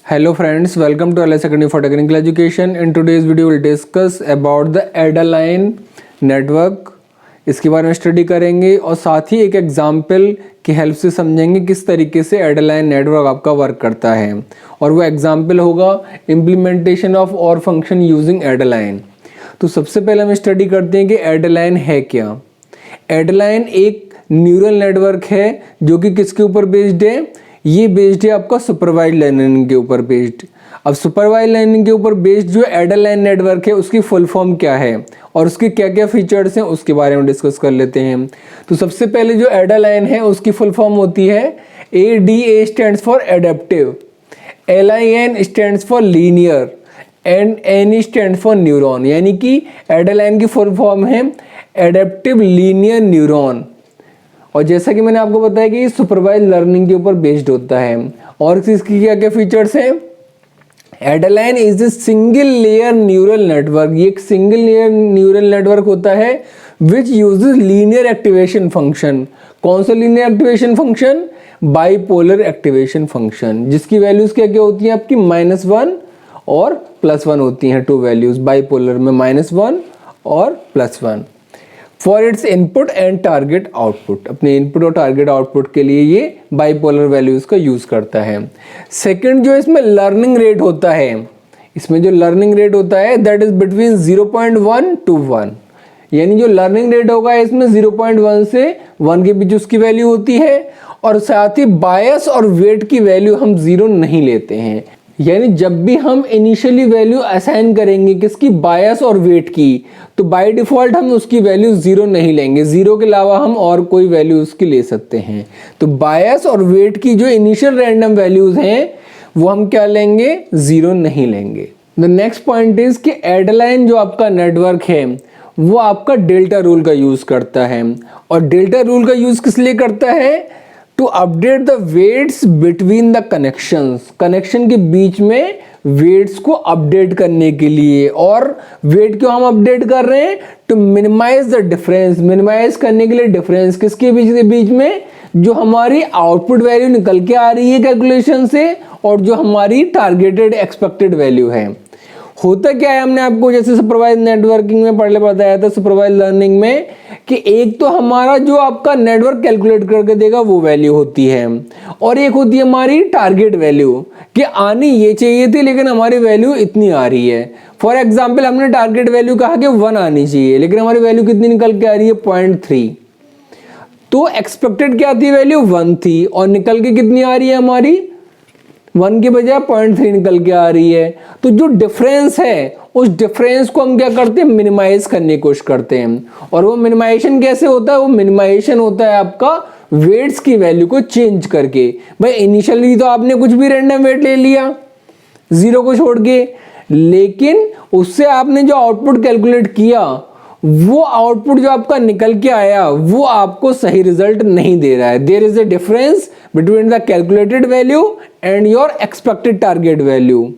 Hello friends, welcome to LS Academy for Technical Education. In today's video we'll discuss about the Adaline network. इसके बारे में study करेंगे और साथ ही एक एग्जाम्पल की हेल्प से समझेंगे किस तरीके से Adaline नेटवर्क आपका वर्क करता है, और वो एग्जाम्पल होगा इम्प्लीमेंटेशन ऑफ और फंक्शन यूजिंग Adaline। तो सबसे पहले हम स्टडी करते हैं कि Adaline है क्या। Adaline एक न्यूरल नेटवर्क है जो कि किसके ऊपर बेस्ड है, ये बेस्ड है आपका सुपरवाइज्ड लर्निंग के ऊपर बेस्ड। अब सुपरवाइज्ड लर्निंग के ऊपर बेस्ड जो एडालाइन नेटवर्क है उसकी फुल फॉर्म क्या है और उसके क्या क्या फीचर्स हैं उसके बारे में डिस्कस कर लेते हैं। तो सबसे पहले जो एडालाइन है उसकी फुल फॉर्म होती है ADA stands for adaptive, LIN stands for linear and NE stand for neuron. यानी कि एडालाइन की फुल फॉर्म है एडेप्टिव लीनियर न्यूरॉन। और जैसा कि मैंने आपको बताया कि सुपरवाइज लर्निंग के ऊपर बेस्ड होता है। और इसकी क्या क्या फीचर्स हैं। Adaline is a single layer neural network. ये एक सिंगल लेयर न्यूरल नेटवर्क होता है which uses linear activation function. कौन सा linear activation function? Bipolar activation function, जिसकी वैल्यूज क्या क्या होती हैं आपकी -1 और +1 होती हैं। टू वैल्यूज बाइपोलर में -1 और +1 for its input and target output. अपने इनपुट और टारगेट आउटपुट के लिए ये बाइपोलर वैल्यूज का यूज करता है। सेकंड जो इसमें लर्निंग रेट होता है, इसमें जो लर्निंग रेट होता है दैट इज बिटवीन 0.1 to 1। यानी जो लर्निंग रेट होगा इसमें 0.1 से 1 के बीच उसकी वैल्यू होती है। और साथ ही बायस और वेट की वैल्यू हम 0 नहीं लेते हैं। यानी जब भी हम इनिशियली वैल्यू असाइन करेंगे किसकी, बायस और वेट की, तो बाय डिफॉल्ट हम उसकी वैल्यू 0 नहीं लेंगे। 0 के अलावा हम और कोई वैल्यू उसकी ले सकते हैं। तो बायस और वेट की जो इनिशियल रैंडम वैल्यूज हैं वो हम क्या लेंगे, 0 नहीं लेंगे। द नेक्स्ट पॉइंट इज कि एडालाइन जो आपका नेटवर्क है वो आपका डेल्टा रूल का यूज करता है। और डेल्टा रूल का यूज किस लिए करता है? To update the weights between the connections. Connection के बीच में वेट्स को अपडेट करने के लिए। और वेट क्यों हम अपडेट कर रहे हैं? To minimise the difference. Minimise करने के लिए डिफरेंस किसके बीच में, जो हमारी आउटपुट वैल्यू निकल के आ रही है कैलकुलेशन से और जो हमारी टारगेटेड एक्सपेक्टेड वैल्यू है। होता क्या है, हमने आपको जैसे सुपरवाइज नेटवर्किंग में पहले बताया था, सुपरवाइज लर्निंग में, कि एक तो हमारा जो आपका नेटवर्क कैलकुलेट करके देगा वो वैल्यू होती है, और एक होती है हमारी टारगेट वैल्यू कि आनी ये चाहिए थी लेकिन हमारी वैल्यू इतनी आ रही है। फॉर एग्जाम्पल हमने टारगेट वैल्यू कहा कि 1 आनी चाहिए लेकिन हमारी वैल्यू कितनी निकल के आ रही है, 0.3। तो एक्सपेक्टेड क्या थी, वैल्यू 1 थी और निकल के कितनी आ रही है हमारी, 1 के बजाय 0.3 निकल के आ रही है। तो जो डिफरेंस है उस डिफरेंस को हम क्या करते हैं, मिनिमाइज करने की कोशिश करते हैं। और वो मिनिमाइजेशन कैसे होता है? वो मिनिमाइजेशन होता है आपका वेट्स की वैल्यू को चेंज करके। भाई इनिशियली तो आपने कुछ भी रैंडम वेट ले लिया 0 को छोड़ के, लेकिन उससे आपने जो आउटपुट कैलकुलेट किया वो आउटपुट जो आपका निकल के आया वो आपको सही रिजल्ट नहीं दे रहा है। There is a difference between the calculated value and your expected target value.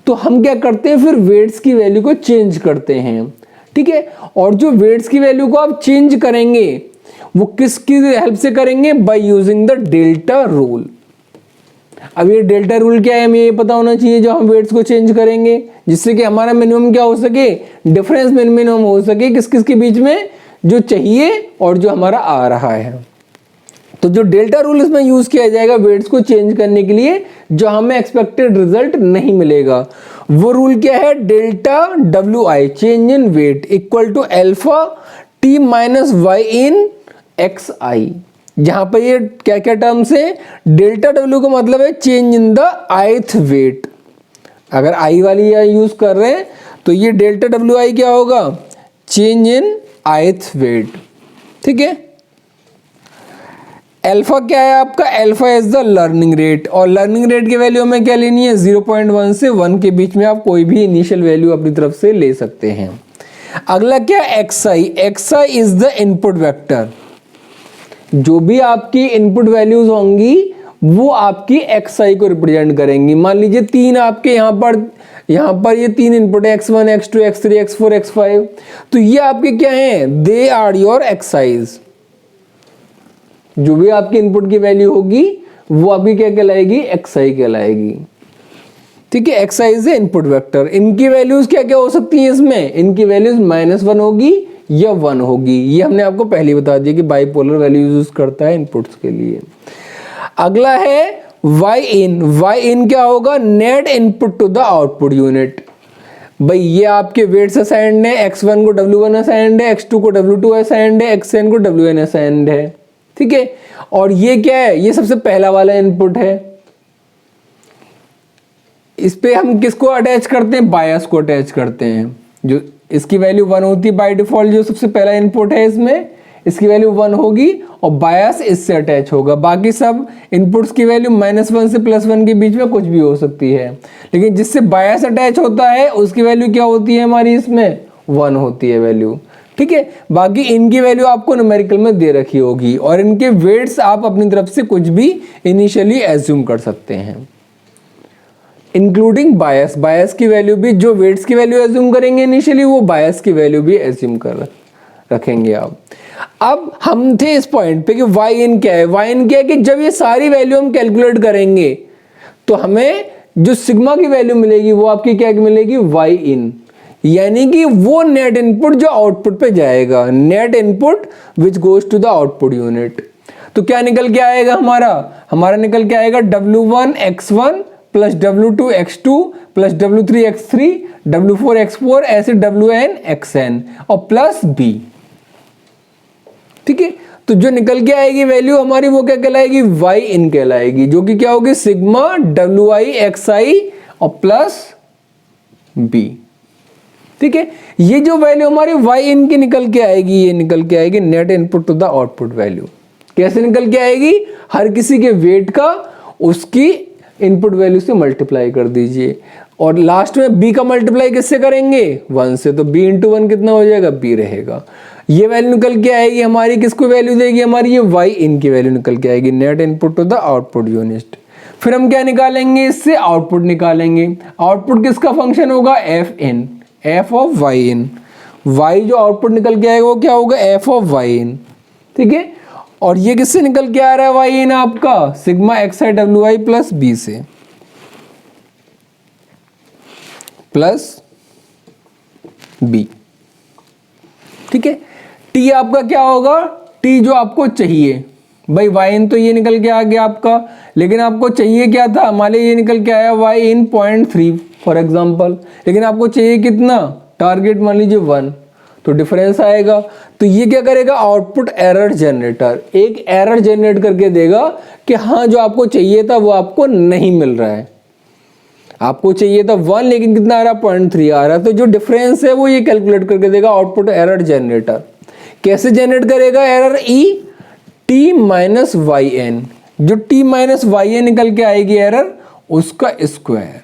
तो हम क्या करते हैं, फिर वेट्स की वैल्यू को चेंज करते हैं। ठीक है। और जो वेट्स की वैल्यू को आप चेंज करेंगे वो किसकी हेल्प से करेंगे, by using the delta rule. अब ये डेल्टा रूल क्या है, हमें ये पता होना चाहिए जो हम वेट्स को चेंज करेंगे, जिससे कि हमारा मिनिमम क्या हो सके, डिफरेंस मिनिमम हो सके किस किस के बीच में, जो चाहिए और जो हमारा आ रहा है। तो जो डेल्टा रूल इसमें यूज किया जाएगा वेट्स को चेंज करने के लिए, जो हमें एक्सपेक्टेड रिजल्ट नहीं मिलेगा, वो रूल क्या है, delta WI change in weight equal to alpha T minus y in XI। जहां पर ये क्या क्या टर्म्स है, डेल्टा W का मतलब है change in the ith weight. अगर I वाली यूज कर रहे हैं तो ये डेल्टा WI क्या होगा, चेंज इन ith वेट। ठीक है। अल्फा क्या है आपका, alpha is the learning rate. और लर्निंग रेट की वैल्यू हमें क्या लेनी है, 0.1 से 1 के बीच में आप कोई भी इनिशियल वैल्यू अपनी तरफ से ले सकते हैं। अगला क्या, XI is the input vector. जो भी आपकी इनपुट वैल्यूज होंगी वो आपकी XI को रिप्रेजेंट करेंगी। मान लीजिए 3 आपके यहाँ पर ये 3 इनपुट है, X1 X2 X3 X4 X5। तो ये आपके क्या हैं, दे आर योर XIs। जो भी आपकी इनपुट की वैल्यू होगी वो आपकी क्या कहलाएगी, XI कहलाएगी। ठीक है। xi इज इनपुट वेक्टर, इनकी वैल्यूज क्या क्या हो सकती हैं इसमें, इनकी वैल्यूज -1 होगी या 1 होगी। ये हमने आपको पहले ही बता दिया कि बाइपोलर वैल्यू यूज करता है इनपुट्स के लिए। अगला है y in क्या होगा, net input to the output unit. भाई ये आपके वेट्स असाइंड है, x1 को w1 असाइंड है, x2 को w2 असाइंड है, xn को wn असाइंड है, ठीक है। और ये क्या है, ये सबसे पहला वाला इनपुट है। इस पे हम किसको अटैच करते हैं, बायस को अटैच करते हैं। जो इसकी वैल्यू 1 होती है बाय डिफॉल्ट, जो सबसे पहला इनपुट है इसमें, इसकी वैल्यू 1 होगी और बायस इससे अटैच होगा। बाकी सब इनपुट्स की वैल्यू -1 से +1 के बीच में कुछ भी हो सकती है, लेकिन जिससे बायस अटैच होता है उसकी वैल्यू क्या होती है हमारी, इसमें 1 होती है वैल्यू, ठीक है। बाकी इनकी वैल्यू आपको न्यूमेरिकल में दे रखी होगी और इनके वेट्स आप अपनी तरफ से कुछ भी इनिशियली एज्यूम कर सकते हैं, इंक्लूडिंग बायस। बायस की वैल्यू भी, जो वेट्स की वैल्यू एज्यूम करेंगे इनिशियली, वो बायस की वैल्यू भी एज्यूम कर रखेंगे आप। अब हम थे इस पॉइंट पे कि y in क्या है। y in क्या है कि जब ये सारी वैल्यू हम कैलकुलेट करेंगे तो हमें जो सिग्मा की वैल्यू मिलेगी वो आपकी क्या मिलेगी, y in, यानी कि वो नेट इनपुट जो आउटपुट पे जाएगा, net input which goes to the output unit. तो क्या निकल के आएगा हमारा निकल के आएगा w1 x1 plus w2 x2 plus w3 x3 w4 x4 ऐसे wn xn और प्लस b, ठीक है। तो जो निकल के आएगी वैल्यू हमारी वो क्या कहलाएगी, y in कहलाएगी, जो कि क्या होगी, सिग्मा wi xi और प्लस b, ठीक है। ये जो वैल्यू हमारी y in की निकल के आएगी, ये निकल के आएगी net input to the output value. कैसे निकल के आएगी, हर किसी के वेट का उसकी इनपुट वैल्यू से मल्टीप्लाई कर दीजिए और लास्ट में b का मल्टीप्लाई किससे करेंगे, 1 से, तो b इंटू 1 कितना हो जाएगा, b रहेगा। ये वैल्यू निकल के आएगी हमारी, किसको वैल्यू देगी हमारी, ये y in की वैल्यू निकल के आएगी, net input to the output unit. फिर हम क्या निकालेंगे, इससे आउटपुट निकालेंगे। आउटपुट किसका फंक्शन होगा, f in, f of y in। y जो आउटपुट निकल के आएगा वो क्या होगा, f ऑफ y in, ठीक है। और ये किससे निकल के आ रहा है y in आपका, sigma xi wi plus b से, प्लस b, ठीक है। t आपका क्या होगा, t जो आपको चाहिए, भाई y in तो ये निकल के आ गया आपका, लेकिन आपको चाहिए क्या था, हमारे ये निकल के आया y in 0.3 फॉर एग्जांपल, लेकिन आपको चाहिए कितना, टारगेट मान लीजिए 1, तो डिफरेंस आएगा। तो ये क्या करेगा, आउटपुट एरर जनरेटर एक एरर जनरेट करके देगा कि हाँ जो आपको चाहिए था वो आपको नहीं मिल रहा है, आपको चाहिए था 1 लेकिन कितना आ रहा, 0.3 आ रहा है। तो जो डिफरेंस है वो ये कैलकुलेट करके देगा आउटपुट एरर जनरेटर। कैसे जनरेट करेगा error, e t minus y n, जो टी माइनस वाई एन निकल के आएगी एरर, उसका स्क्वायर।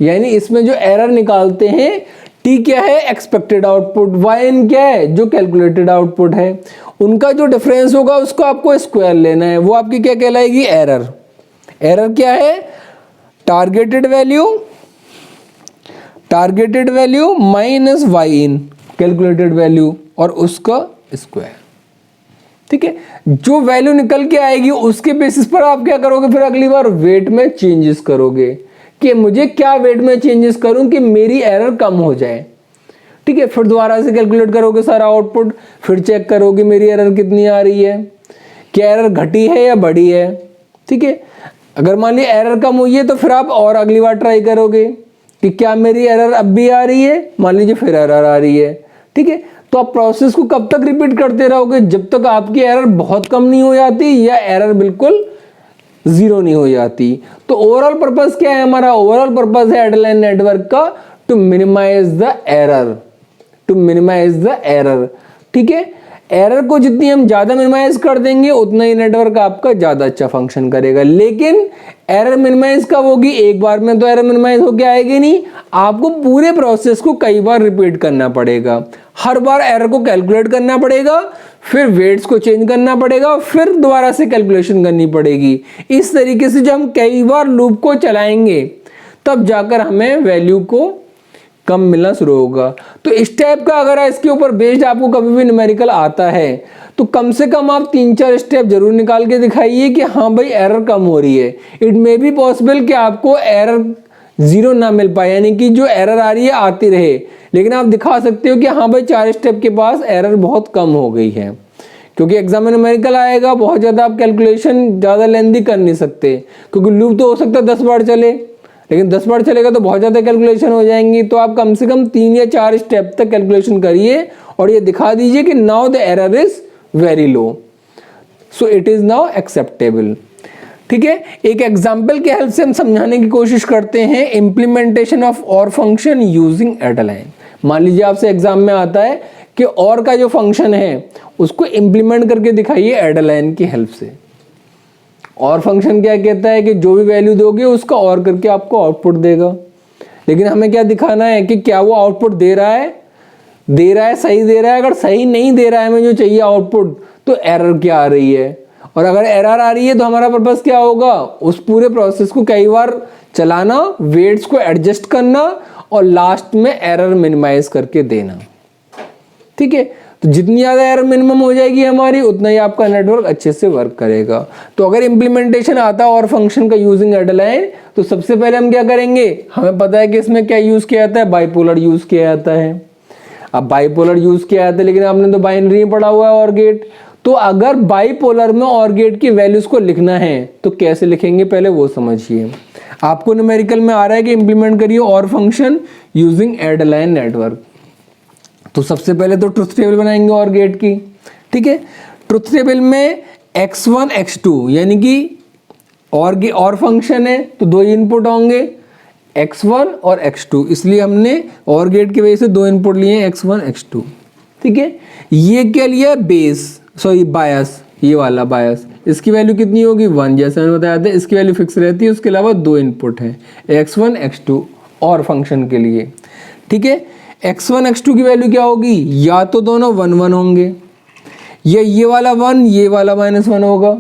यानी इसमें जो एरर निकालते हैं, टी क्या है, एक्सपेक्टेड आउटपुट, वाई एन क्या है, जो कैलकुलेटेड आउटपुट है, उनका जो डिफरेंस होगा उसको आपको स्क्वायर लेना है, वो आपकी क्या कहलाएगी, एरर। एरर क्या है, टारगेटेड वैल्यू माइनस वाई इन कैलकुलेटेड वैल्यू और उसका स्क्वायर, ठीक है। जो वैल्यू निकल के आएगी उसके बेसिस पर आप क्या करोगे, फिर अगली बार वेट में चेंजेस करोगे कि मुझे क्या वेट में चेंजेस करूं कि मेरी एरर कम हो जाए, ठीक है। फिर दोबारा से कैलकुलेट करोगे सारा आउटपुट, फिर चेक करोगे मेरी एरर कितनी आ रही है, क्या एरर घटी है या बढ़ी है, ठीक है। अगर मान लीजिए एरर कम हुई है तो फिर आप और अगली बार ट्राई करोगे कि क्या मेरी एरर अब भी आ रही है, मान लीजिए फिर एरर आ रही है, ठीक है। तो आप प्रोसेस को कब तक रिपीट करते रहोगे, जब तक आपकी एरर बहुत कम नहीं हो जाती या एरर बिल्कुल 0 नहीं हो जाती। तो ओवरऑल पर्पस क्या है हमारा, ओवरऑल पर्पस है एडेलाइन नेटवर्क का टू मिनिमाइज द एरर, ठीक है। एरर को जितनी हम ज्यादा मिनिमाइज कर देंगे उतना ही नेटवर्क आपका ज्यादा अच्छा फंक्शन करेगा। लेकिन एरर मिनिमाइज कब होगी, एक बार में तो एरर मिनिमाइज होके आएगी नहीं, आपको पूरे प्रोसेस को कई बार रिपीट करना पड़ेगा, हर बार एरर को कैलकुलेट करना पड़ेगा, फिर वेट्स को चेंज करना पड़ेगा, फिर दोबारा से कैलकुलेशन करनी पड़ेगी। इस तरीके से जब हम कई बार लूप को चलाएंगे तब जाकर हमें वैल्यू को कम मिलना शुरू होगा। तो इस टाइप का अगर इसके ऊपर बेस्ड आपको कभी भी न्यूमेरिकल आता है तो कम से कम आप 3-4 स्टेप जरूर निकाल के दिखाइए कि हाँ भाई एरर कम हो रही है। इट मे बी पॉसिबल कि आपको एरर 0 ना मिल पाए, यानी कि जो एरर आ रही है आती रहे, लेकिन आप दिखा सकते हो कि हाँ भाई 4 स्टेप के पास एरर बहुत कम हो गई है। क्योंकि एग्जाम में न्यूमेरिकल आएगा, बहुत ज़्यादा आप कैलकुलेशन ज़्यादा लेंदी कर नहीं सकते, क्योंकि लूप तो हो सकता है 10 बार चले, लेकिन 10 बार चलेगा तो बहुत ज़्यादा कैलकुलेशन हो जाएंगी। तो आप कम से कम 3 या 4 स्टेप तक कैलकुलेशन करिए और ये दिखा दीजिए कि now the error is very low, so it is now acceptable. ठीक है, एक एग्जाम्पल के हेल्प से हम समझाने की कोशिश करते हैं इम्प्लीमेंटेशन ऑफ और फंक्शन यूजिंग एड लाइन। मान लीजिए आपसे एग्जाम में आता है कि और का जो फंक्शन है उसको इम्प्लीमेंट करके दिखाइए एड लाइन की हेल्प से। और फंक्शन क्या कहता है कि जो भी वैल्यू दोगे उसका और करके आपको आउटपुट देगा, लेकिन हमें क्या दिखाना है कि क्या वो आउटपुट दे रहा है सही दे रहा है। अगर सही नहीं दे रहा है हमें जो चाहिए आउटपुट, तो एरर क्या आ रही है, और अगर एरर आ रही है तो हमारा पर्पस क्या होगा, उस पूरे प्रोसेस को कई बार चलाना, वेट्स को एडजस्ट करना और लास्ट में एरर मिनिमाइज करके देना। ठीक है, तो जितनी ज़्यादा एरर मिनिमम हो जाएगी हमारी, उतना ही आपका नेटवर्क अच्छे से वर्क करेगा। तो अगर इम्प्लीमेंटेशन आता है और फंक्शन का यूजिंग एड लाइन, तो सबसे पहले हम क्या करेंगे, हमें पता है कि इसमें क्या यूज़ किया जाता है, बाइपोलर यूज़ किया जाता है। अब बाइपोलर यूज़ किया जाता है, लेकिन आपने तो बाइनरी पढ़ा हुआ है और गेट। तो अगर बाइपोलर में और गेट की वैल्यूज़ को लिखना है तो कैसे लिखेंगे पहले वो समझिए। आपको न्यूमेरिकल में आ रहा है कि इम्प्लीमेंट करिए और function using Adaline network. तो सबसे पहले तो ट्रुथ टेबल बनाएंगे और गेट की। ठीक है, ट्रुथ टेबल में x1 x2 यानी कि और फंक्शन है तो 2 इनपुट होंगे x1 और x2, इसलिए हमने और गेट की वजह से 2 इनपुट लिए x1 x2। ठीक है, ये क्या लिया बायस, ये वाला बायस, इसकी वैल्यू कितनी होगी 1, जैसे मैंने बताया था इसकी वैल्यू फिक्स रहती है। उसके अलावा 2 इनपुट है x1 x2 और फंक्शन के लिए। ठीक है, x1 x2 की वैल्यू क्या होगी, या तो दोनों 1 1 होंगे, या ये वाला 1 ये वाला -1 होगा,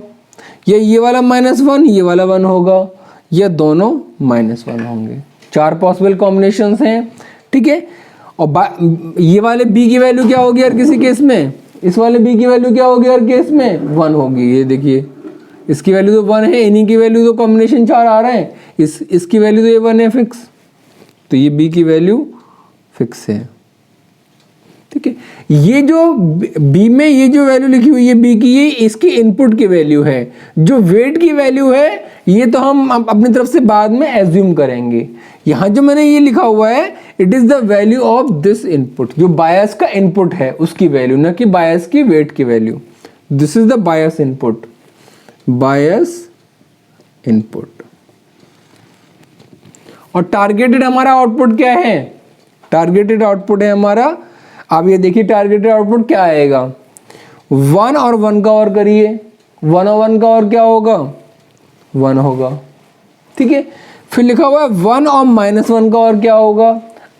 या ये वाला -1 ये वाला 1 होगा, या दोनों -1 होंगे। 4 पॉसिबल कॉम्बिनेशंस हैं। ठीक है, और ये वाले b की वैल्यू क्या होगी हर किसी केस में, इस वाले b की वैल्यू क्या होगी हर केस में 1 होगी। ये देखिए इसकी वैल्यू तो 1 है, इन्हीं की वैल्यू तो कॉम्बिनेशन 4 आ रहा है, इसकी वैल्यू तो ये 1 है फिक्स, तो ये b की वैल्यू फिक्स है। ठीक है, ये जो b में ये जो वैल्यू लिखी हुई है b की, ये इसकी इनपुट की वैल्यू है। जो वेट की वैल्यू है ये तो हम अपनी तरफ से बाद में एज्यूम करेंगे। यहाँ जो मैंने ये लिखा हुआ है it is the value of this input, जो बायस का इनपुट है उसकी वैल्यू, ना कि बायस की वेट की value. This is the bias input, bias input. और टारगेटेड हमारा आउटपुट क्या है, टारगेटेड आउटपुट है हमारा, आप ये देखिए टारगेटेड आउटपुट क्या आएगा, 1 और 1 का और करिए, 1 और 1 का और क्या होगा 1 होगा। ठीक है, फिर लिखा हुआ है 1 और -1 का और क्या होगा।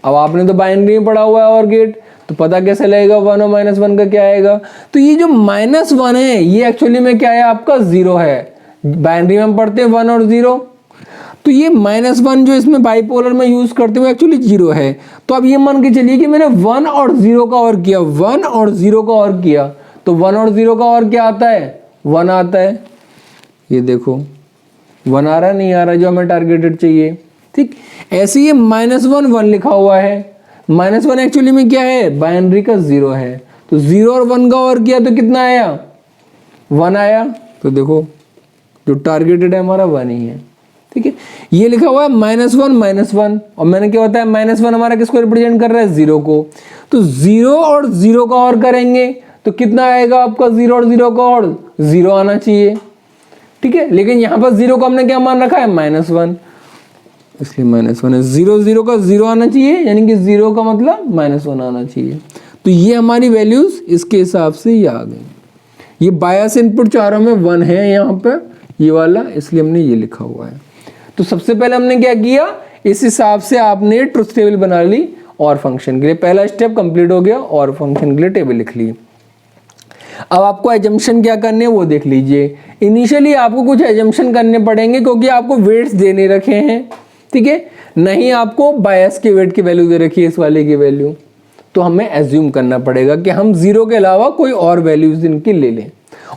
अब आपने तो बाइनरी में पढ़ा हुआ है और गेट, तो पता कैसे लगेगा 1 और -1 का क्या आएगा। तो ये जो -1 है ये एक्चुअली में क्या है आपका 0 है। बाइनरी में हम पढ़ते हैं 1 और 0, तो ये -1 जो इसमें बाइपोलर में यूज करते हुए एक्चुअली 0 है। तो अब ये मान के चलिए कि मैंने 1 और 0 का और किया, 1 और 0 का और किया, तो 1 और 0 का और क्या आता है 1 आता है। ये देखो 1 आ रहा है, नहीं आ रहा जो हमें टारगेटेड चाहिए। ठीक, ऐसे ये -1 1 लिखा हुआ है, -1 एक्चुअली में क्या है बाइनरी का 0 है, तो 0 और 1 का और किया तो कितना आया 1 आया। तो देखो जो टारगेटेड है हमारा 1 ही है। ठीक है, ये लिखा हुआ है -1 और मैंने क्या बताया -1 हमारा किसको रिप्रेजेंट कर रहा है 0 को, तो 0 और 0 का और करेंगे तो कितना आएगा आपका 0 और 0 का और 0 आना चाहिए। ठीक है, लेकिन यहाँ पर 0 को हमने क्या मान रखा है -1, इसलिए -1 है, 0 0 का 0 आना चाहिए, यानी कि 0 का मतलब -1 आना चाहिए। तो ये हमारी वैल्यूज इसके हिसाब से ये आ गई। ये बायस इनपुट चारों में 1 है यहाँ पर ये वाला, इसलिए हमने ये लिखा हुआ है। तो सबसे पहले हमने क्या किया, इस हिसाब से आपने ट्रुथ टेबल बना ली और फंक्शन के लिए, पहला स्टेप कंप्लीट हो गया और फंक्शन के लिए टेबल लिख ली। अब आपको एजम्पशन क्या करने हैं वो देख लीजिए। इनिशियली आपको कुछ एजम्पशन करने पड़ेंगे क्योंकि आपको वेट्स देने रखे हैं, ठीक है, नहीं आपको बायस के वेट की वैल्यू दे रखी है इस वाले की वैल्यू, तो हमें एज्यूम करना पड़ेगा कि हम 0 के अलावा कोई और वैल्यूज इनकी ले लें,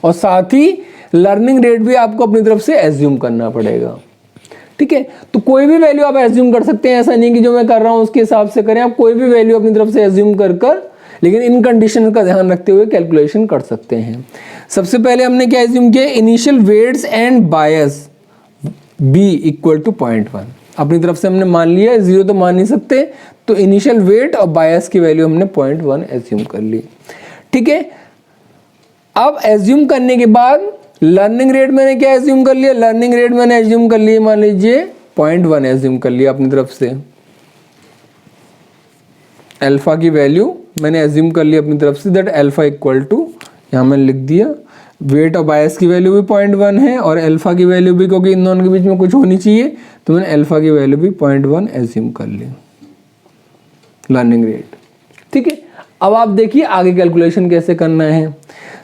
और साथ ही लर्निंग रेट भी आपको अपनी तरफ से एज्यूम करना पड़ेगा। ठीक है, तो कोई भी वैल्यू आप एज्यूम कर सकते हैं, ऐसा नहीं कि जो मैं कर रहा हूं उसके हिसाब से करें, आप कोई भी वैल्यू अपनी तरफ से एज्यूम कर लेकिन इन कंडीशन का ध्यान रखते हुए कैलकुलेशन कर सकते हैं। सबसे पहले हमने क्या एज्यूम किया, initial weights and bias be equal to 0.1। अपनी तरफ से हमने मान लिया, 0 तो मान नहीं सकते, तो इनिशियल वेट और बायस की वैल्यू हमने 0.1 एज्यूम कर ली। ठीक है, अब एज्यूम करने के बाद लर्निंग रेट मैंने क्या एज्यूम कर लिया, लर्निंग रेट मैंने एज्यूम कर लिया, मान लीजिए 0.1 एज्यूम कर लिया अपनी तरफ से। अल्फा की वैल्यू मैंने एज्यूम कर लिया अपनी तरफ से, दैट अल्फा इक्वल टू, यहाँ मैंने लिख दिया, वेट और बायस की वैल्यू भी 0.1 है और अल्फा की वैल्यू भी, क्योंकि इन दोनों के बीच में कुछ होनी चाहिए, तो मैंने अल्फा की वैल्यू भी 0.1 एज्यूम कर ली लर्निंग रेट। ठीक है, अब आप देखिए आगे कैलकुलेशन कैसे करना है।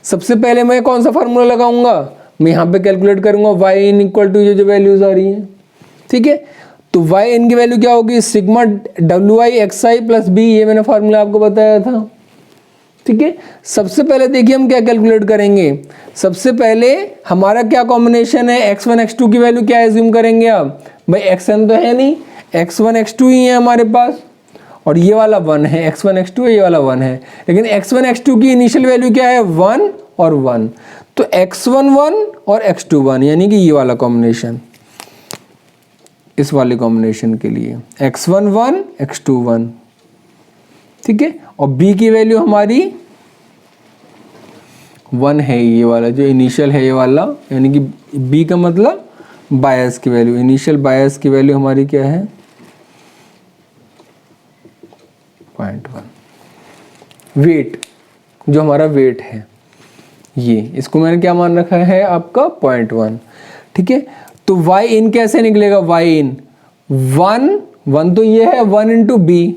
सबसे पहले मैं कौन सा फार्मूला लगाऊंगा, मैं यहाँ पे कैलकुलेट करूंगा वाई इन इक्वल टू जो वैल्यूज आ रही हैं। ठीक है, तो वाई इन की वैल्यू क्या होगी, सिग्मा डब्ल्यू i x i plus b, ये मैंने फार्मूला आपको बताया था। ठीक है, सबसे पहले देखिए हम क्या कैलकुलेट करेंगे। सबसे पहले हमारा क्या कॉम्बिनेशन है, x1 x2 की वैल्यू क्या एज्यूम करेंगे आप, भाई xn तो है नहीं, x1 x2 ही है हमारे पास, और ये वाला 1 है, x1 x2 है, ये वाला 1 है, लेकिन x1 x2 की इनिशियल वैल्यू क्या है, 1 और 1, तो x1 1 और x2 1, यानी कि ये वाला कॉम्बिनेशन, इस वाले कॉम्बिनेशन के लिए x1 1 x2 1। ठीक है, और b की वैल्यू हमारी 1 है, ये वाला जो इनिशियल है ये वाला, यानी कि b का मतलब बायस की वैल्यू, इनिशियल बायस की वैल्यू हमारी क्या है, 0.1। वेट जो हमारा वेट है ये, इसको मैंने क्या मान रखा है आपका 0.1। ठीक है, तो y इन कैसे निकलेगा, y इन 1 तो ये है 1 इंटू बी,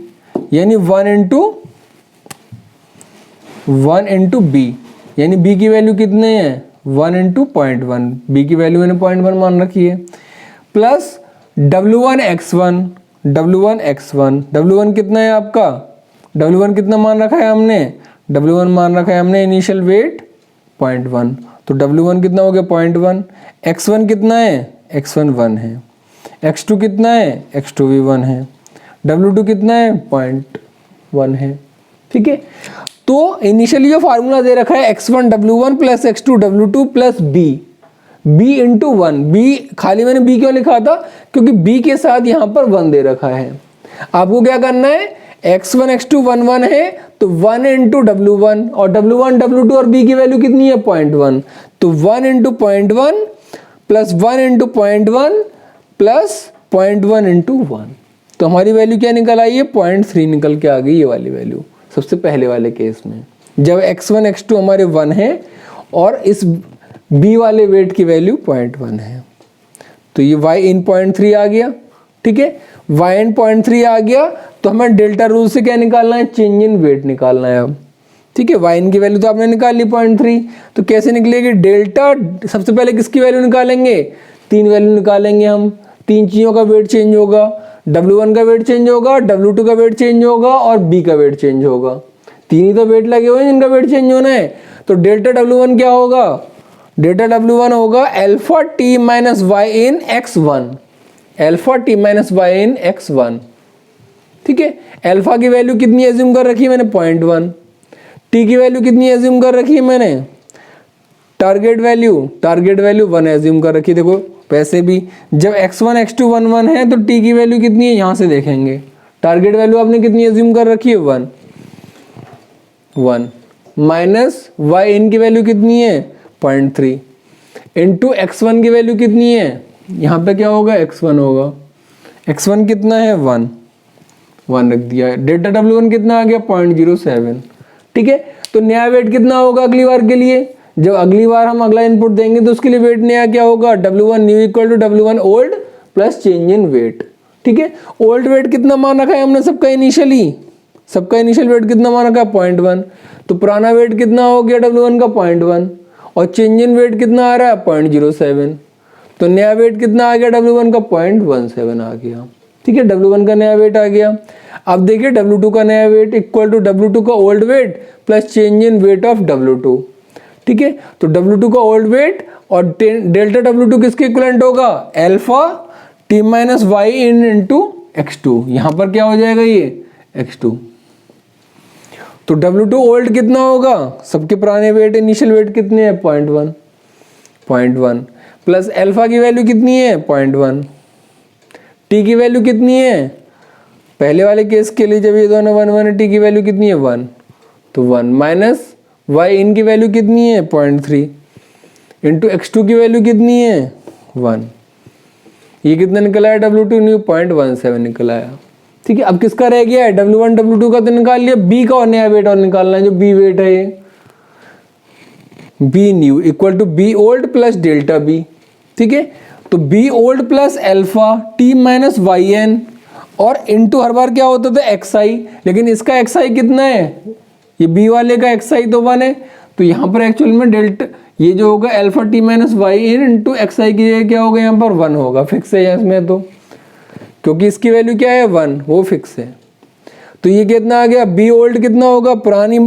यानी 1 इंटू बी, यानी b की वैल्यू कितने हैं, 1 इंटू 0.1, b की वैल्यू मैंने 0.1 मान रखी है, प्लस w1 x1, w1 कितना है आपका, w1 कितना मान रखा है हमने, w1 मान रखा है हमने इनिशियल वेट 0.1, तो w1 कितना हो गया 0.1, x1 कितना है, x1 1 है, x2 कितना है, x2 भी 1 है, w2 कितना है 0.1 है। ठीक है, तो इनिशियली जो फार्मूला दे रखा है x1 w1 plus x2 w2 plus b into 1, b खाली मैंने b क्यों लिखा था, क्योंकि b के साथ यहाँ पर 1 दे रखा है। आपको क्या करना है, x1 x2 1 1 है, तो 1 इंटू w1, और w1 w2 और b की वैल्यू कितनी है 0.1, तो 1 into 0.1 plus 1 into 0.1 plus 0.1 into 1, तो हमारी वैल्यू क्या निकल आई है, 0.3 निकल के आ गई ये वाली वैल्यू। सबसे पहले वाले केस में जब x1 x2 हमारे 1 है और इस b वाले वेट की वैल्यू 0.1 है, तो ये y इन 0.3 आ गया। ठीक है, y इन 0.3 आ गया, तो हमें डेल्टा रूल से क्या निकालना है, चेंज इन वेट निकालना है अब। ठीक है, y इन की वैल्यू तो आपने निकाल ली 0.3, तो कैसे निकलेगी डेल्टा, सबसे पहले किसकी वैल्यू निकालेंगे, 3 वैल्यू निकालेंगे हम, 3 चीज़ों का वेट चेंज होगा, w1 का वेट चेंज होगा, w2 का वेट चेंज होगा और b का वेट चेंज होगा, 3 ही तो वेट लगे हुए हैं जिनका वेट चेंज होना है। तो डेल्टा w1 क्या होगा, डेल्टा w1 होगा अल्फा t माइनस y इन x1, alpha t minus y इन x1। ठीक है, अल्फा की वैल्यू कितनी एज्यूम कर रखी है मैंने 0.1, t की वैल्यू कितनी एज्यूम कर रखी है मैंने, टारगेट वैल्यू 1 एज्यूम कर रखी है। देखो वैसे भी जब x1 x2 1 1 है तो t की वैल्यू कितनी है, यहाँ से देखेंगे, टारगेट वैल्यू आपने कितनी एज्यूम कर रखी है 1 माइनस y इन की वैल्यू कितनी है 0.3 इंटू x1 की वैल्यू कितनी है, यहाँ पे क्या होगा x1 होगा, x1 कितना है 1 रख दिया, डेल्टा w1 कितना आ गया 0.07। ठीक है, तो नया वेट कितना होगा अगली बार के लिए, जब अगली बार हम अगला इनपुट देंगे तो उसके लिए वेट नया क्या होगा, w1 new equal to w1 old plus change in weight. ठीक है, ओल्ड वेट कितना मान रखा है हमने सबका इनिशियल वेट कितना मान रखा है 0.1, तो पुराना वेट कितना हो गया w1 का 0.1 और चेंज इन वेट कितना आ रहा है 0.07, तो नया वेट कितना आ गया w1 का 0.17 आ गया। ठीक है, W1 का नया वेट आ गया। अब देखिए W2 का नया वेट इक्वल टू W2 का old weight plus change in weight of W2। ठीक है, तो W2 का ओल्ड वेट और डेल्टा W2 किसके इक्विवेलेंट होगा, alpha t minus y in into x2। यहां पर क्या हो जाएगा, ये x2। तो W2 ओल्ड कितना होगा, सबके पुराने वेट इनिशियल वेट कितने हैं 0.1 प्लस अल्फा की वैल्यू कितनी है 0.1, t की वैल्यू कितनी है, पहले वाले केस के लिए जब ये दोनों 1 1 है, t की वैल्यू कितनी है 1, तो 1 माइनस वाई इन की वैल्यू कितनी है 0.3 इंटू x2 की वैल्यू कितनी है 1। ये कितना निकल आया W2 न्यू 0.17 निकल आया। ठीक है, अब किसका रह गया है, W1 W2 का तो निकाल लिया, B का और नया वेट और निकालना है, जो B वेट है ये B new equal to B old plus delta B। ठीक है, तो B old plus alpha t minus y n और इनटू हर बार क्या होता था xi, लेकिन इसका xi कितना है, ये B वाले का xi तो 1 है, तो यहाँ पर एक्चुअल में डेल्टा ये जो होगा alpha t minus y in into xi की जगह क्या होगा, यहाँ पर 1 होगा, फिक्स है इसमें, तो क्योंकि इसकी वैल्यू क्या है 1, वो फिक्स है। तो ये कितना आ गया, B ओल्ड कितना होगा, पुरानी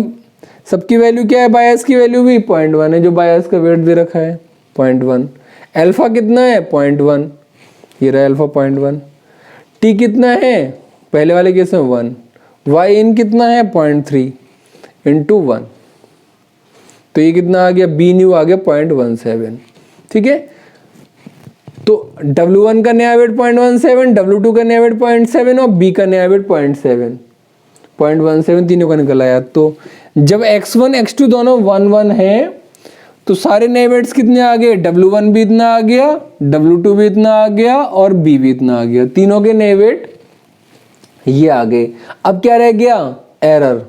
सबकी वैल्यू क्या है, बायस की वैल्यू भी 0.1 है, जो बायस का वेट दे रखा है 0.1, अल्फा कितना है 0.1, ये रहा अल्फा 0.1, t कितना है पहले वाले केस में 1, वाई इन कितना है 0.3 इंटू 1, तो ये कितना आ गया, B न्यू आ गया 0.17। ठीक है, तो W1 का नया वेट 0.17, W2 का नया वेट 0.7 और B का नया वेट 0.17 तीनों का निकल आया। तो जब x1 x2 दोनों 1 1 है तो सारे नए वेट्स कितने आ गए, W1 भी इतना आ गया, W2 भी इतना आ गया और B भी इतना आ गया, तीनों के नए वेट ये आ गए। अब क्या रह गया, एरर।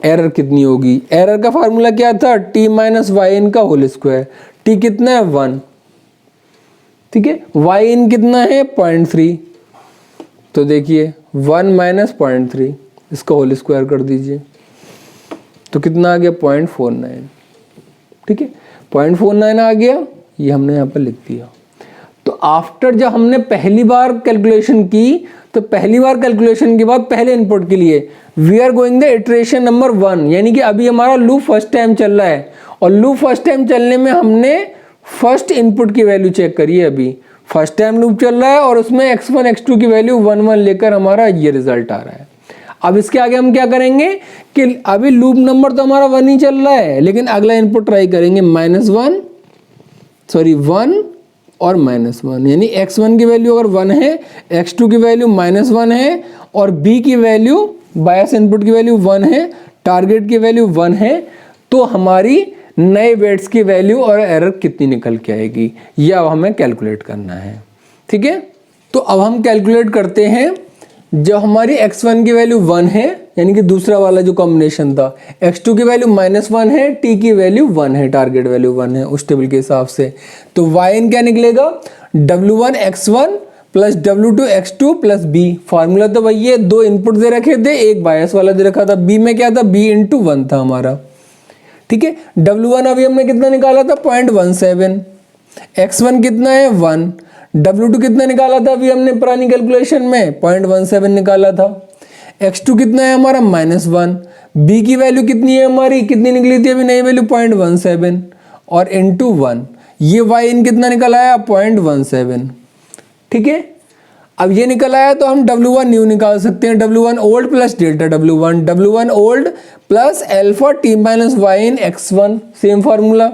एरर कितनी होगी, एरर का फार्मूला क्या था, t माइनस वाई इन का होल स्क्वायर, t कितना है 1, ठीक है, वाई इन कितना है 0.3, तो देखिए 1 माइनस 0.3 इसका होल स्क्वायर कर दीजिए, तो कितना आ गया 0.49। ठीक है, 0.49 आ गया, ये हमने यहाँ पर लिख दिया। तो आफ्टर जब हमने पहली बार कैलकुलेशन की, तो पहली बार कैलकुलेशन के बाद पहले इनपुट के लिए we are going the iteration number 1, यानी कि अभी हमारा लूप फर्स्ट टाइम चल रहा है, और लूप फर्स्ट टाइम चलने में हमने फर्स्ट इनपुट की वैल्यू चेक करी है, अभी फर्स्ट टाइम लूप चल रहा है और उसमें x1 x2 की वैल्यू 1 1 लेकर हमारा ये रिजल्ट आ रहा है। अब इसके आगे हम क्या करेंगे कि अभी लूप नंबर तो हमारा 1 ही चल रहा है, लेकिन अगला इनपुट ट्राई करेंगे -1 और -1, यानी x1 की वैल्यू अगर 1 है, x2 की वैल्यू -1 है और b की वैल्यू बायस इनपुट की वैल्यू 1 है, टारगेट की वैल्यू 1 है, तो हमारी नए वेट्स की वैल्यू और एरर कितनी निकल के आएगी, ये अब हमें कैलकुलेट करना है। ठीक है, तो अब हम कैलकुलेट करते हैं, जब हमारी x1 की वैल्यू 1 है, यानी कि दूसरा वाला जो कॉम्बिनेशन था, x2 की वैल्यू -1 है, t की वैल्यू 1 है, टारगेट वैल्यू 1 है उस टेबल के हिसाब से, तो yn क्या निकलेगा, W1 x1 plus W2 x2 plus b। Formula तो वही है, दो इनपुट दे रखे थे, एक बायस वाला दे रखा था, b में क्या था, b इंटू 1 था हमारा। ठीक है, W1 अभी हमने कितना निकाला था 0.17, x1 कितना है 1, W2 कितना निकाला था अभी हमने पुरानी कैलकुलेशन में 0.17 निकाला था, x2 कितना है हमारा -1, b की वैल्यू कितनी है हमारी, कितनी निकली थी अभी नई वैल्यू 0.17 और इंटू 1, ये y इन कितना निकल आया 0.17। ठीक है, अब ये निकल आया तो हम W1 न्यू निकाल सकते हैं, W1 old plus delta W1 old plus alpha t minus y in x1, same formula.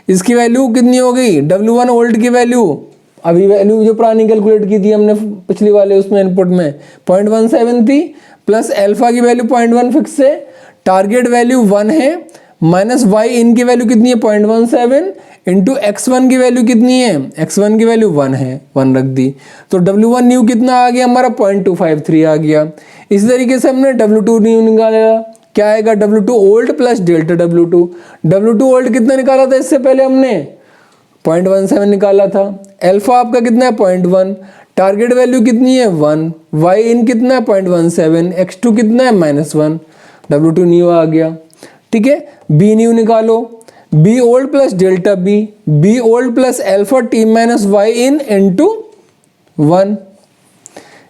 इसकी वैल्यू कितनी हो गई, W1 ओल्ड की वैल्यू, अभी वैल्यू जो पुरानी कैलकुलेट की थी हमने पिछली वाले उसमें इनपुट में 0.17 थी, प्लस अल्फा की वैल्यू 0.1 फिक्स है, टारगेट वैल्यू 1 है, माइनस वाई इन की वैल्यू कितनी है 0.17 इंटू x1 की वैल्यू कितनी है, x1 की वैल्यू 1 है, 1 रख दी, तो W1 न्यू कितना आ गया हमारा 0.253 आ गया। इसी तरीके से हमने W2 न्यू निकालेगा, क्या आएगा W2 old plus delta W2 old कितना निकाला था इससे पहले हमने 0.17 निकाला था, अल्फा आपका कितना है 0.1, टारगेट वैल्यू कितनी है 1, वाई इन कितना है 0.17, x2 कितना है -1, W2 न्यू आ गया। ठीक है, B न्यू निकालो, B old plus delta B old plus alpha t minus y in into 1,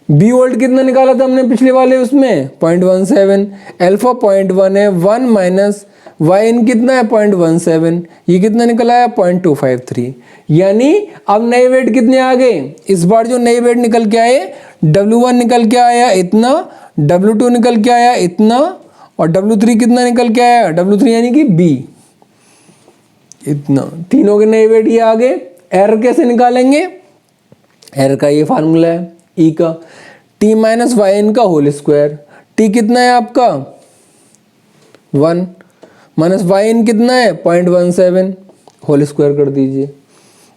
B old कितना निकाला था हमने पिछले वाले उसमें 0.17, अल्फा 0.1 है, 1 माइनस वाई इन कितना है 0.17, ये कितना निकला है 0.253। यानी अब नए वेट कितने आ गए, इस बार जो नए वेट निकल के आए, W1 निकल के आया इतना, W2 निकल के आया इतना, और W3 कितना निकल के आया, W3 यानी कि B इतना। तीनों के नए वेट ये आ गए। एरर कैसे निकालेंगे, एरर का ये फार्मूला है ई का, t माइनस वाई एन का होल स्क्वायर। t कितना है आपका 1 माइनस वाई एन कितना है 0.17, होल स्क्वायर कर दीजिए,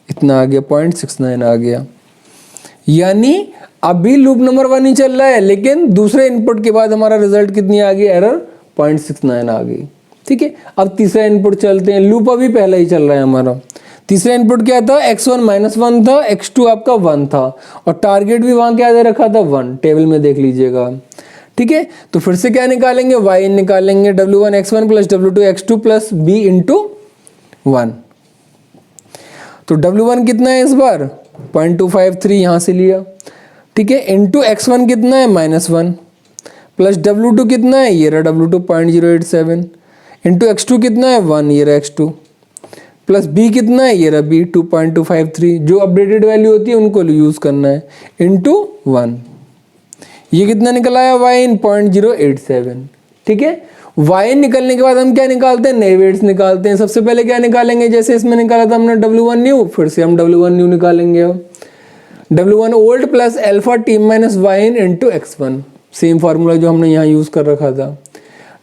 इतना आ गया 0.69 आ गया। यानी अभी लूप नंबर 1 ही चल रहा है, लेकिन दूसरे इनपुट के बाद हमारा रिजल्ट कितनी आ गई, एरर 0.69 आ गई। ठीक है, अब तीसरा इनपुट चलते हैं। लूप अभी पहला ही चल रहा है हमारा। तीसरा इनपुट क्या था, x1 माइनस 1 था, x2 आपका 1 था, और टारगेट भी वहां क्या दे रखा था 1, टेबल में देख लीजिएगा। ठीक है, तो फिर से क्या निकालेंगे, y निकालेंगे, W1 x1 plus W2 x2 plus b into 1। तो W1 कितना है इस बार 0.253 यहाँ से लिया। ठीक है, इंटू x1 कितना है -1 प्लस W2 कितना है, ये रहा W2 0.087, इंटू x2 कितना है 1, ये रहा x2, प्लस b कितना है, ये रहा b 2.253। जो अपडेटेड वैल्यू होती है उनको यूज करना है, इंटू 1। ये कितना निकल आया y इन 0.087। ठीक है, y इन निकलने के बाद हम क्या निकालते हैं, नए वेट्स निकालते हैं। सबसे पहले क्या निकालेंगे, जैसे इसमें निकाला था हमने W1 न्यू, फिर से हम W1 न्यू निकालेंगे। W1 old plus alpha t minus y in into x1, same formula जो हमने यहाँ यूज कर रखा था।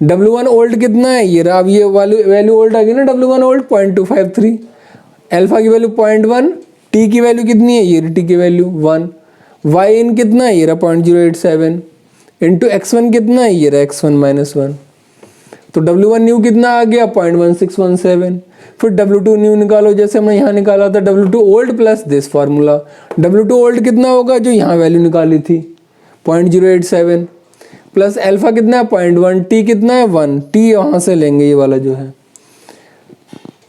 W1 ओल्ड कितना है, ये रहा। अब ये वैल्यू ओल्ड आ गई ना, W1 ओल्ड 0.253, अल्फा की वैल्यू 0.1, t की वैल्यू कितनी है, ये t की वैल्यू 1, y इन कितना है, ये रहा 0.087, इंटू x1 कितना है, ये रहा x1 माइनस 1। तो W1 न्यू कितना आ गया 0.1617। फिर W2 न्यू निकालो, जैसे हमने यहाँ निकाला था W2 old plus this formula. W2 old कितना होगा, जो यहाँ वैल्यू निकाली थी 0.087, प्लस अल्फा कितना है 0.1, t कितना है 1, t यहाँ से लेंगे ये वाला जो है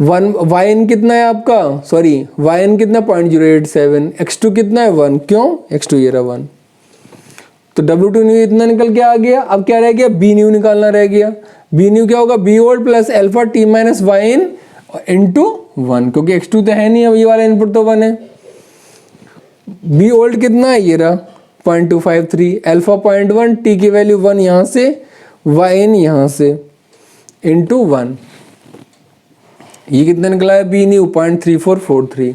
1, वाई एन कितना है आपका, सॉरी वाई एन कितना 0.087, x2 कितना है 1, क्यों x2 ये रहा 1। तो W2 न्यू इतना निकल के आ गया। अब क्या रह गया, B न्यू निकालना रह गया। B न्यू क्या होगा, B old plus alpha t minus y n into 1, क्योंकि x2 तो है नहीं, अब ये वाला इनपुट तो 1 है। B ओल्ड कितना है, ये रहा 0.253, अल्फा 0.1, t की वैल्यू 1 यहाँ से, वाई एन यहाँ से इंटू 1। ये कितना निकला है, B न्यू 0.3443।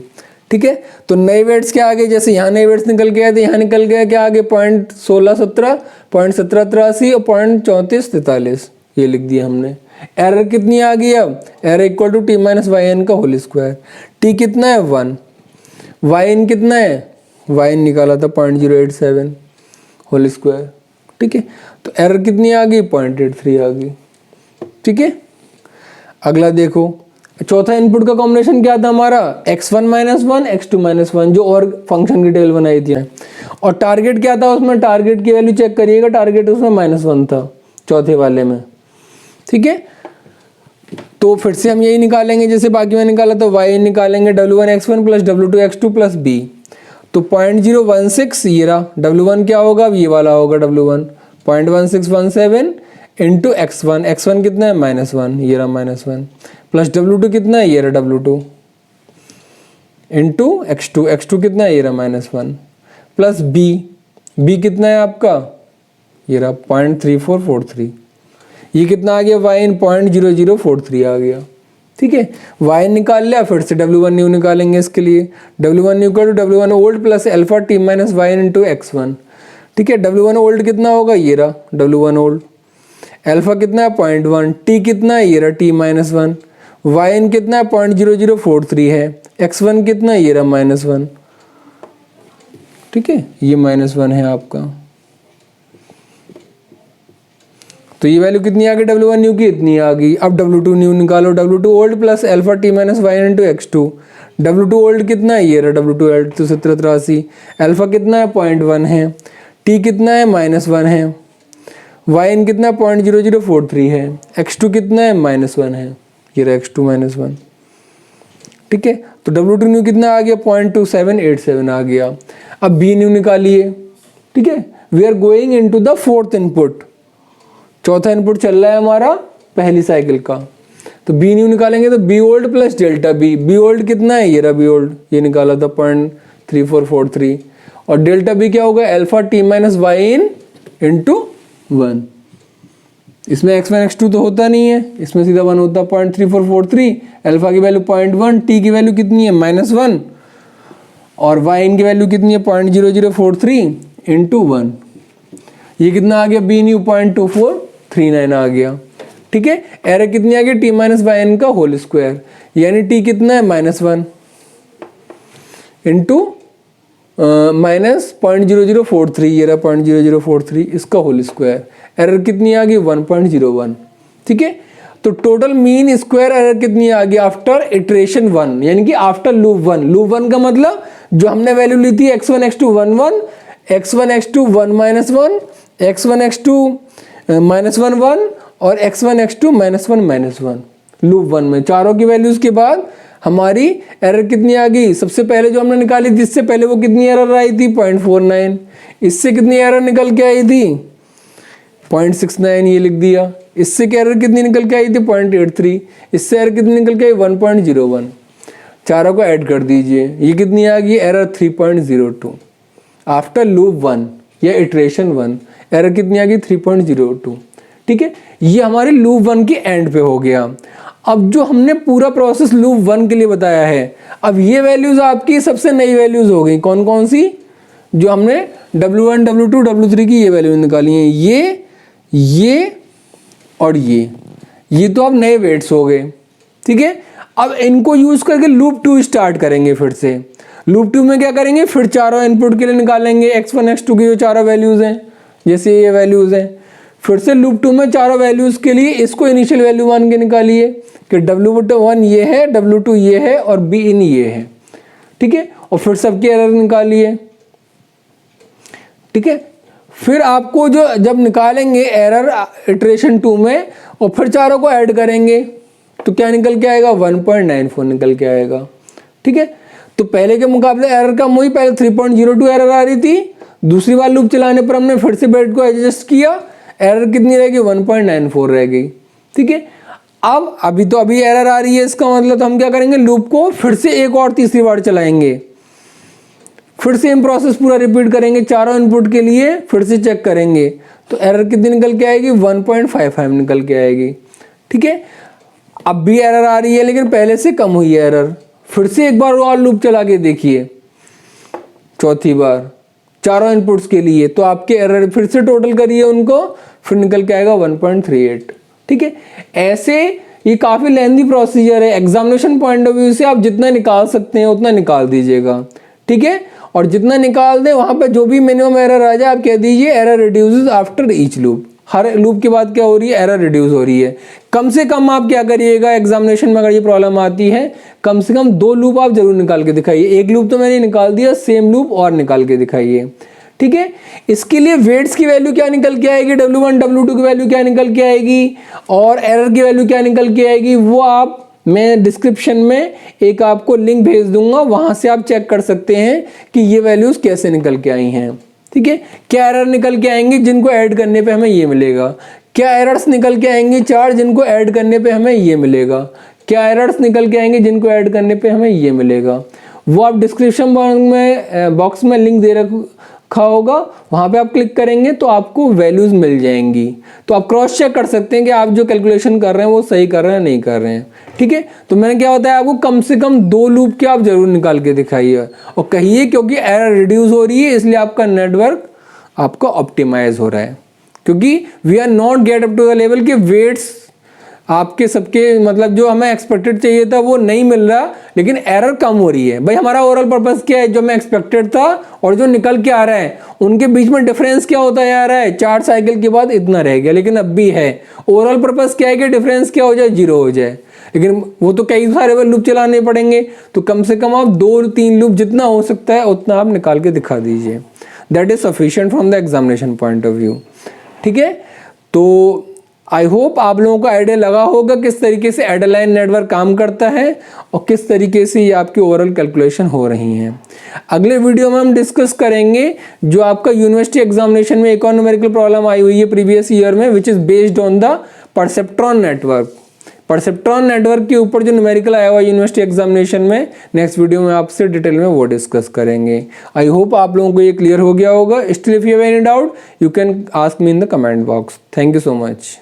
ठीक है, तो नए वेट्स क्या आ गए, जैसे यहाँ नए वेट्स निकल के आए थे, यहाँ निकल गया क्या आगे 0.1617, 0.1783 और 0.3443, ये लिख दिया हमने। एरर कितनी आ गई, अब error equal to t minus y n का होल स्क्वायर। t कितना है 1, वाई एन कितना है, वाई एन निकाला था 0.087 होल स्क्वायर। ठीक है, तो एरर कितनी आ गई 0.83 आ गई। ठीक है, अगला देखो, चौथा इनपुट का कॉम्बिनेशन क्या था हमारा, x1 माइनस 1, x2 माइनस 1, जो और फंक्शन की टेबल बनाई थी। और टारगेट क्या था उसमें, टारगेट की वैल्यू चेक करिएगा, टारगेट उसमें -1 था चौथे वाले में। ठीक है, तो फिर से हम यही निकालेंगे जैसे बाकी में निकाला, तो y निकालेंगे W1 x1 plus W2 x2 plus b। तो 0.016 ये रहा, W1 क्या होगा, ये वाला होगा W1 0.1617 इंटू x1 कितना है -1, ये रहा -1, प्लस W2 कितना है, ये रहा W2 इंटू x2 कितना है, ये रहा -1, प्लस b कितना है आपका, ये रहा 0.3443। ये कितना आ गया, y इन 0.0043 आ गया। ठीक है, y निकाल लिया, फिर से W1 न्यू निकालेंगे इसके लिए। W1 न्यू का W1 old plus alpha t minus y into x1। ठीक है, W1 ओल्ड कितना होगा, ये रहा W1 ओल्ड, अल्फा कितना है 0.1, t कितना है, ये रहा t माइनस 1, वाई इन कितना है 0.0043 है, x1 कितना है, ये रहा -1। ठीक है, ये -1 है आपका। तो ये वैल्यू कितनी आ गई, W1 न्यू की इतनी आ गई। अब W2 न्यू निकालो, W2 old plus alpha t minus y into x2। W2 old कितना है, ये रहा W2 ओल्ड 283, अल्फा कितना है 0.1 है, t कितना है -1 है, वाई इन कितना 0.0043 है, x2 कितना है -1 है, ये रहा x2 -1। ठीक है, तो W2 न्यू कितना आ गया 0.2787 आ गया। अब B न्यू निकालिए, ठीक है, we are going into the fourth input, चौथा इनपुट चल रहा है हमारा पहली साइकिल का। तो बी न्यू निकालेंगे तो B old plus delta B, B old कितना है, ये रहा बी ओल्ड, ये निकाला था 0.3443, और डेल्टा बी क्या होगा, alpha T minus y in into 1। इसमें x1 x2 तो होता नहीं है, इसमें सीधा 1 होता है, 0.3443, अल्फा की वैल्यू 0.1, टी की वैल्यू कितनी है -1, और वाई इन की वैल्यू कितनी है 0.0043 इंटू 1। ये कितना आ गया, बी न्यू 0.2439 आ गया। ठीक है, एरर कितनी आ गई, टी माइनस वाई एन का होल स्क्वायर, यानी टी कितना है -1 इंटू -0.0043, ये रहा 0.0043, इसका होल स्क्वायर, एरर कितनी आ गई 1.01। ठीक है, तो टोटल मीन स्क्वायर एरर कितनी आ गई आफ्टर इटरेशन 1, यानी कि आफ्टर लूप 1। लूप 1 का मतलब जो हमने वैल्यू ली थी x1 x2 1 1, x1 x2 1 -1, x1 x2 -1 1 और x1 x2 -1 -1। लूप 1 में चारों की वैल्यूज के बाद हमारी एरर कितनी आ गई, सबसे पहले जो हमने निकाली थी इससे पहले वो कितनी एरर आई थी 0.49, इससे कितनी एरर निकल के आई थी 0.69, ये लिख दिया। इससे क्या एरर कितनी निकल के आई थी 0.83, इससे एरर कितनी निकल के आई 1.01। चारों को ऐड कर दीजिए, ये कितनी आ गई एरर 3.02 आफ्टर लूप 1 या इटरेशन 1, एरर कितनी आ गई 3.02। ठीक है, ये हमारी लूप 1 की एंड पे हो गया। अब जो हमने पूरा प्रोसेस लूप 1 के लिए बताया है, अब ये वैल्यूज आपकी सबसे नई वैल्यूज हो गई। कौन कौन सी, जो हमने W1 W2 W3 की ये वैल्यू निकाली है, ये और ये तो अब नए वेट्स हो गए। ठीक है, अब इनको यूज करके लूप 2 स्टार्ट करेंगे फिर से। लूप 2 में क्या करेंगे, फिर चारों इनपुट के लिए निकालेंगे x1 x2 की जो चारों वैल्यूज हैं, जैसे ये वैल्यूज हैं। फिर से लूप 2 में चारों वैल्यूज के लिए इसको इनिशियल वैल्यू मान के निकालिए कि W1 ये है, W2 ये है और B इन ये है। ठीक है, और फिर सबके एरर निकालिए। ठीक है, फिर आपको जो जब निकालेंगे एरर इटरेशन 2 में और फिर चारों को ऐड करेंगे तो क्या निकल के आएगा 1.94 निकल के आएगा। ठीक है, तो पहले के मुकाबले एरर कम हुई, पहले 3.02 एरर आ रही थी, दूसरी बार लूप चलाने पर हमने फिर से बेट को एडजस्ट किया, एरर कितनी रहेगी 1.94 रह गई। ठीक है, अब अभी एरर आ रही है, इसका मतलब तो हम क्या करेंगे, लूप को फिर से एक और तीसरी बार चलाएंगे, फिर सेम प्रोसेस पूरा रिपीट करेंगे, चारों इनपुट के लिए फिर से चेक करेंगे तो एरर कितनी निकल के आएगी 1.55 निकल के आएगी। ठीक है, अब भी एरर आ रही है लेकिन पहले से कम हुई है एरर। फिर से एक बार और लूप चला के देखिए, चौथी बार चारों इनपुट्स के लिए, तो आपके एरर फिर से टोटल करिए उनको, फिर निकल के आएगा 1.38। ठीक है, ऐसे ये काफ़ी लेंथी प्रोसीजर है। एग्जामिनेशन पॉइंट ऑफ व्यू से आप जितना निकाल सकते हैं उतना निकाल दीजिएगा। ठीक है, और जितना निकाल दें वहाँ पे जो भी मिनिमम एरर आ जाए आप कह दीजिए error reduces after each loop. हर लूप के बाद क्या हो रही है, एरर रिड्यूस हो रही है। कम से कम आप क्या करिएगा, एग्जामिनेशन में अगर ये प्रॉब्लम आती है, कम से कम 2 लूप आप जरूर निकाल के दिखाइए। एक लूप तो मैंने निकाल दिया, सेम लूप और निकाल के दिखाइए। ठीक है, इसके लिए वेट्स की वैल्यू क्या निकल के आएगी, W1 W2 की वैल्यू क्या निकल के आएगी और एरर की वैल्यू क्या निकल के आएगी, वो आप मैं डिस्क्रिप्शन में एक आपको लिंक भेज दूंगा, वहां से आप चेक कर सकते हैं कि ये वैल्यूज कैसे निकल के आई हैं। ठीक है, क्या एरर निकल के आएंगे जिनको ऐड करने पे हमें ये मिलेगा, क्या एरर्स निकल के आएंगे 4 जिनको ऐड करने पे हमें ये मिलेगा, क्या एरर्स निकल के आएंगे जिनको ऐड करने पे हमें ये मिलेगा। वो आप डिस्क्रिप्शन बॉक्स में लिंक दे रखा होगा, वहाँ पे आप क्लिक करेंगे तो आपको वैल्यूज मिल जाएंगी। तो आप क्रॉस चेक कर सकते हैं कि आप जो कैलकुलेशन कर रहे हैं वो सही कर रहे हैं नहीं कर रहे हैं। ठीक है, तो मैंने क्या बताया आपको, कम से कम 2 लूप के आप जरूर निकाल के दिखाइए और कहिए क्योंकि एरर रिड्यूस हो रही है इसलिए आपका नेटवर्क आपका ऑप्टिमाइज हो रहा है, क्योंकि we are not get up to the level के वेट्स आपके सबके मतलब जो हमें एक्सपेक्टेड चाहिए था वो नहीं मिल रहा, लेकिन एरर कम हो रही है। भाई हमारा ओवरऑल पर्पस क्या है, जो मैं एक्सपेक्टेड था और जो निकल के आ रहा है उनके बीच में डिफरेंस क्या होता जा रहा है, 4 साइकिल के बाद इतना रह गया, लेकिन अब भी है। ओवरऑल पर्पस क्या है कि डिफरेंस क्या हो जाए, 0 हो जाए, लेकिन वो तो कई सारे लूप चलाने पड़ेंगे, तो कम से कम आप 2-3 लूप जितना हो सकता है उतना आप निकाल के दिखा दीजिए। That is sufficient from the examination point of view. ठीक है, तो आई होप आप लोगों को आइडिया लगा होगा किस तरीके से एडालाइन नेटवर्क काम करता है और किस तरीके से ये आपकी ओवरऑल कैलकुलेशन हो रही हैं। अगले वीडियो में हम डिस्कस करेंगे जो आपका यूनिवर्सिटी एग्जामिनेशन में एक और न्यूमेरिकल प्रॉब्लम आई हुई है प्रीवियस ईयर में, which is based on the perceptron network. Perceptron network के ऊपर जो न्यूमेरिकल आया हुआ है यूनिवर्सिटी एग्जामिनेशन में, नेक्स्ट वीडियो में आपसे डिटेल में वो डिस्कस करेंगे। आई होप आप लोगों को ये क्लियर हो गया होगा। Still if you have any doubt you can ask me in the comment box. Thank you so much.